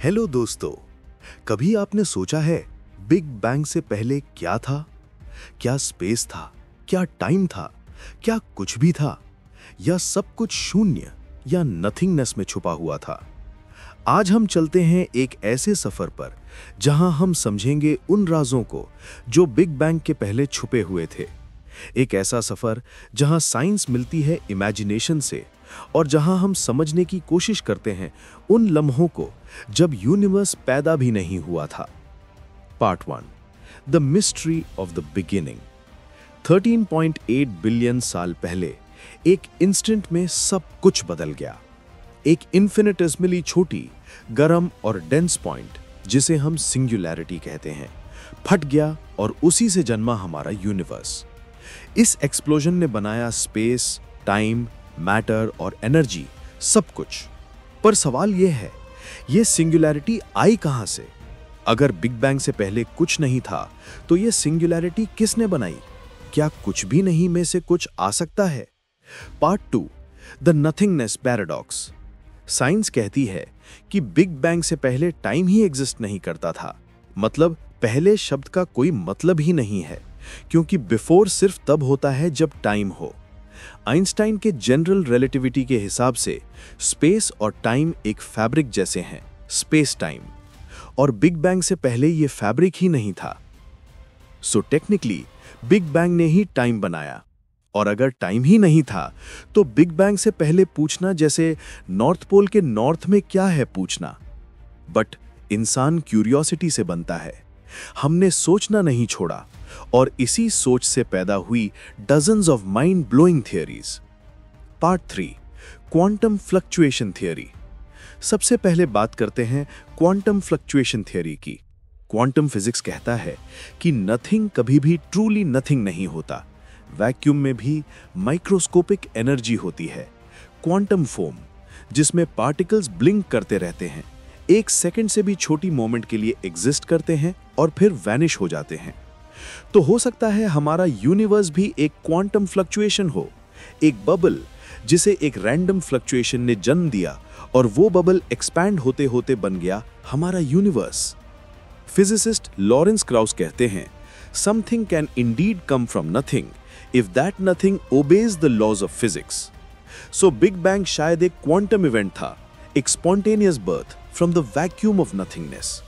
Hello दोस्तों, कभी आपने सोचा है बिग बैंग से पहले क्या था? क्या स्पेस था? क्या टाइम था? क्या कुछ भी था? या सब कुछ शून्य या नथिंगनेस में छुपा हुआ था? आज हम चलते हैं एक ऐसे सफर पर जहां हम समझेंगे उन राजों को जो बिग बैंग के पहले छुपे हुए थे। एक ऐसा सफर जहां साइंस मिलती है इमेजिनेशन से और जहां हम समझने की कोशिश करते हैं उन लम्हों को जब यूनिवर्स पैदा भी नहीं हुआ था। Part 1, the mystery of the beginning. 13.8 billion साल पहले एक इंस्टेंट में सब कुछ बदल गया। एक इन्फिनिटेसिमली छोटी, गर्म और डेंस पॉइंट, जिसे हम सिंगुलैरिटी कहते हैं, फट गया और उसी से जन्मा हमारा यूनिवर्स। इस एक्सप्लोजन ने बनाया स्पेस, टाइम, मैटर और एनर्जी, सब कुछ। पर सवाल यह है, यह सिंगुलैरिटी आई कहां से? अगर बिग बैंग से पहले कुछ नहीं था, तो यह सिंगुलैरिटी किसने बनाई? क्या कुछ भी नहीं में से कुछ आ सकता है? Part 2, the nothingness paradox. Science कहती है कि बिग बैंग से पहले टाइम ही एग्जिस्ट नहीं करता था। मतलब पहले शब्द का कोई मतलब ही नहीं है, क्योंकि बिफोर सिर्फ तब होता है जब टाइम हो। आइंस्टाइन के जनरल रिलेटिविटी के हिसाब से स्पेस और टाइम एक फैब्रिक जैसे हैं, स्पेस टाइम, और बिग बैंग से पहले यह फैब्रिक ही नहीं था। सो टेक्निकली बिग बैंग ने ही टाइम बनाया, और अगर टाइम ही नहीं था तो बिग बैंग से पहले पूछना जैसे नॉर्थ पोल के नॉर्थ में क्या है पूछना। बट इंसान क्यूरियोसिटी से बनता है। हमने सोचना नहीं छोड़ा और इसी सोच से पैदा हुई dozens of mind blowing theories. Part 3, quantum fluctuation theory. सबसे पहले बात करते हैं क्वांटम फ्लक्चुएशन थ्योरी की। क्वांटम फिजिक्स कहता है कि नथिंग कभी भी ट्रूली नथिंग नहीं होता। वैक्यूम में भी माइक्रोस्कोपिक एनर्जी होती है, क्वांटम फोम, जिसमें पार्टिकल्स ब्लिंक करते रहते हैं, एक सेकंड से भी छोटी मोमेंट के लिए एग्जिस्ट करते हैं और फिर वैनिश हो जाते हैं। तो हो सकता है हमारा यूनिवर्स भी एक क्वांटम फ्लक्चुएशन हो, एक बबल जिसे एक रैंडम फ्लक्चुएशन ने जन्म दिया और वो बबल एक्सपैंड होते होते बन गया हमारा यूनिवर्स। फिजिसिस्ट लॉरेंस क्राउस कहते हैं, something can indeed come from nothing if that nothing obeys the laws of physics. So big bang शायद एक क्वांटम इवेंट था, एक spontaneous birth from the vacuum of nothingness.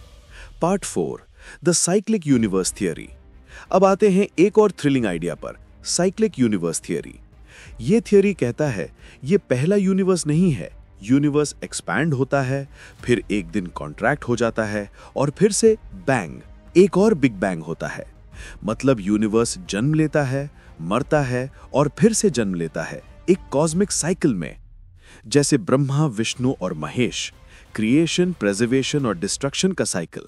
Part 4, the cyclic universe theory. अब आते हैं एक और thrilling idea पर, साइक्लिक यूनिवर्स थियरी। यह थियरी कहता है यह पहला यूनिवर्स नहीं है। यूनिवर्स एक्सपैंड होता है, फिर एक दिन कॉन्ट्रैक्ट हो जाता है और फिर से बैंग, एक और बिग बैंग होता है। मतलब यूनिवर्स जन्म लेता है, मरता है और फिर से जन्म लेता है, एक कॉस्मिक साइकिल में। जैसे ब्रह्मा, विष्णु और महेश, क्रिएशन, प्रेजर्वेशन और डिस्ट्रक्शन का साइकिल।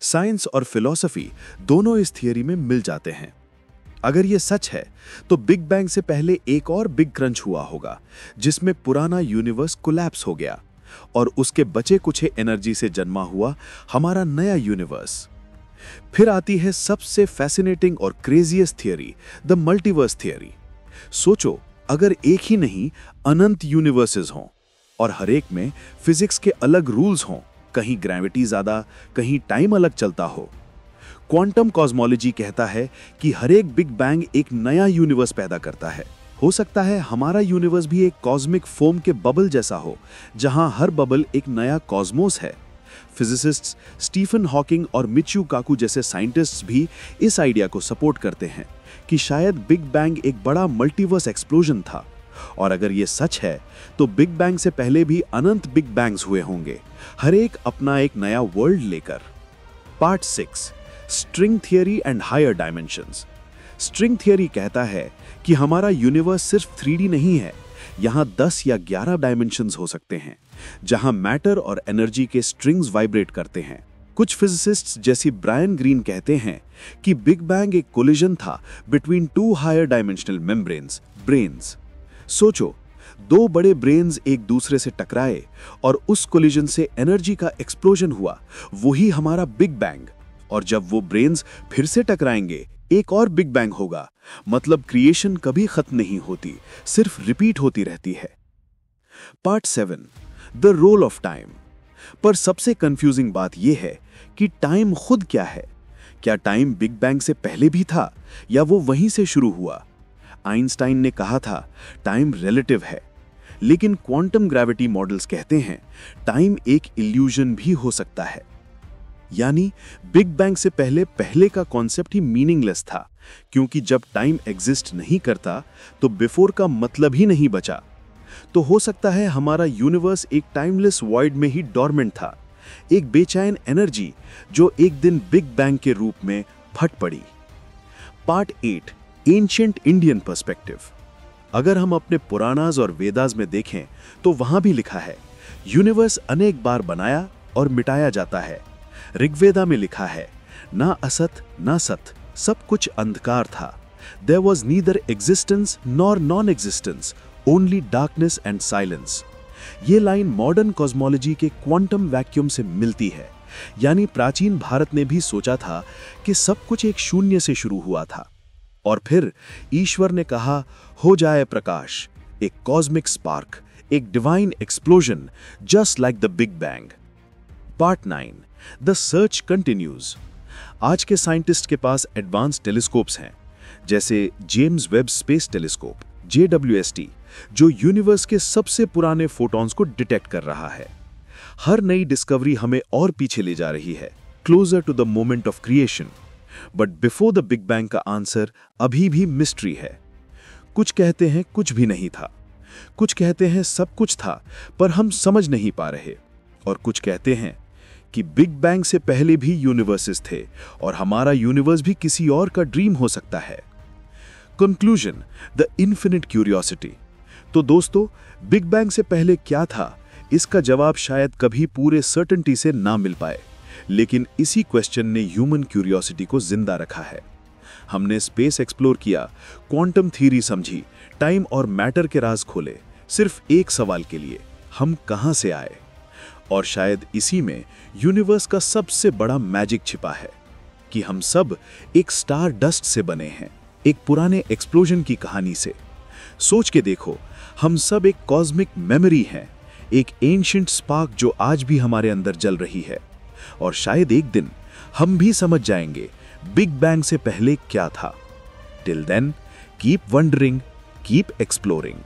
साइंस और फिलॉसफी दोनों इस थियरी में मिल जाते हैं। अगर यह सच है तो बिग बैंग से पहले एक और बिग क्रंच हुआ होगा, जिसमें पुराना यूनिवर्स कोलैप्स हो गया और उसके बचे कुछे एनर्जी से जन्मा हुआ हमारा नया यूनिवर्स। फिर आती है सबसे फैसिनेटिंग और craziest theory, the multiverse theory. सोचो, अगर एक ही नहीं अनंत यूनिवर्सेस हों और हर एक में फिजिक्स के अलग रूल्स हों, कहीं ग्रेविटी ज्यादा, कहीं टाइम अलग चलता हो। क्वांटम कॉस्मोलॉजी कहता है कि हर एक बिग बैंग एक नया यूनिवर्स पैदा करता है। हो सकता है हमारा यूनिवर्स भी एक कॉस्मिक फोम के बबल जैसा हो, जहां हर बबल एक नया कॉस्मोस है। फिजिसिस्ट्स स्टीफन हॉकिंग और मिचियो काकू जैसे साइंटिस्ट्स भी इस आइडिया को सपोर्ट करते हैं कि शायद बिग बैंग एक बड़ा मल्टीवर्स एक्सप्लोजन था। और अगर यह सच है तो बिग बैंग से पहले भी अनंत बिग बैंग्स हुए होंगे, हर एक अपना एक नया वर्ल्ड लेकर। Part 6, string theory and higher dimensions. String theory कहता है कि हमारा यूनिवर्स सिर्फ 3D नहीं है, यहां 10 या 11 डायमेंशंस हो सकते हैं, जहां मैटर और एनर्जी के स्ट्रिंग्स वाइब्रेट करते हैं। कुछ फिजिसिस्ट्स जैसी ब्रायन ग्रीन कहते हैं कि बिग बैंग एक कोलिजन था between 2 higher dimensional membranes, branes. सोचो, 2 बड़े ब्रेन्स एक दूसरे से टकराए और उस कोलिजन से एनर्जी का एक्सप्लोजन हुआ, वही हमारा बिग बैंग। और जब वो ब्रेन्स फिर से टकराएंगे, एक और बिग बैंग होगा। मतलब क्रिएशन कभी खत्म नहीं होती, सिर्फ रिपीट होती रहती है। Part 7, the role of time. पर सबसे कंफ्यूजिंग बात यह है कि टाइम खुद क्या है। क्या टाइम बिग बैंग से पहले भी था या वो वहीं से शुरू हुआ? आइंस्टाइन ने कहा था टाइम रिलेटिव है, लेकिन क्वांटम ग्रेविटी मॉडल्स कहते हैं टाइम एक इल्यूजन भी हो सकता है। यानी बिग बैंग से पहले का कॉन्सेप्ट ही मीनिंगलेस था, क्योंकि जब टाइम एग्जिस्ट नहीं करता तो बिफोर का मतलब ही नहीं बचा। तो हो सकता है हमारा यूनिवर्स एक टाइमलेस वॉइड में ही डॉर्मेंट था, एक बेचैन एनर्जी जो एक दिन बिग बैंग के रूप में फट पड़ी। Part 8, ancient Indian perspective. अगर हम अपने पुराणास और वेदास में देखें तो वहां भी लिखा है यूनिवर्स अनेक बार बनाया और मिटाया जाता है। ऋग्वेदा में लिखा है ना असत ना सत, सब कुछ अंधकार था। There was neither existence nor non-existence, only darkness and silence। ये लाइन मॉडर्न कॉस्मोलॉजी के क्वांटम वैक्यूम से मिलती है। यानी प्राचीन भारत ने भी सोचा था कि सब कुछ एक शून्य से शुरू हुआ था और फिर ईश्वर ने कहा हो जाए प्रकाश, एक कॉस्मिक स्पार्क, एक divine explosion, just like the big bang. Part 9, the search continues. आज के साइंटिस्ट के पास एडवांस टेलीस्कोप्स हैं, जैसे James Webb space telescope JWST, जो यूनिवर्स के सबसे पुराने फोटॉन्स को डिटेक्ट कर रहा है। हर नई डिस्कवरी हमें और पीछे ले जा रही है, closer to the moment of creation. But before the big bang का आंसर अभी भी मिस्ट्री है। कुछ कहते हैं कुछ भी नहीं था, कुछ कहते हैं सब कुछ था पर हम समझ नहीं पा रहे, और कुछ कहते हैं कि बिग बैंग से पहले भी यूनिवर्सेस थे और हमारा यूनिवर्स भी किसी और का ड्रीम हो सकता है। Conclusion, the infinite curiosity. तो दोस्तों, बिग बैंग से पहले क्या था, इसका जवाब शायद कभी पूरे सर्टेनिटी से ना मिल पाए, लेकिन इसी क्वेश्चन ने ह्यूमन क्यूरियोसिटी को जिंदा रखा है। हमने स्पेस एक्सप्लोर किया, क्वांटम थ्योरी समझी, टाइम और मैटर के राज खोले, सिर्फ एक सवाल के लिए, हम कहां से आए। और शायद इसी में यूनिवर्स का सबसे बड़ा मैजिक छिपा है कि हम सब एक स्टार डस्ट से बने हैं, एक पुराने एक्सप्लोजन की कहानी से। सोच के देखो, हम सब एक कॉस्मिक मेमोरी हैं, एक एंशिएंट स्पार्क जो आज भी हमारे अंदर जल रही है। और शायद एक दिन हम भी समझ जाएंगे बिग बैंग से पहले क्या था। Till then, keep wondering, keep exploring.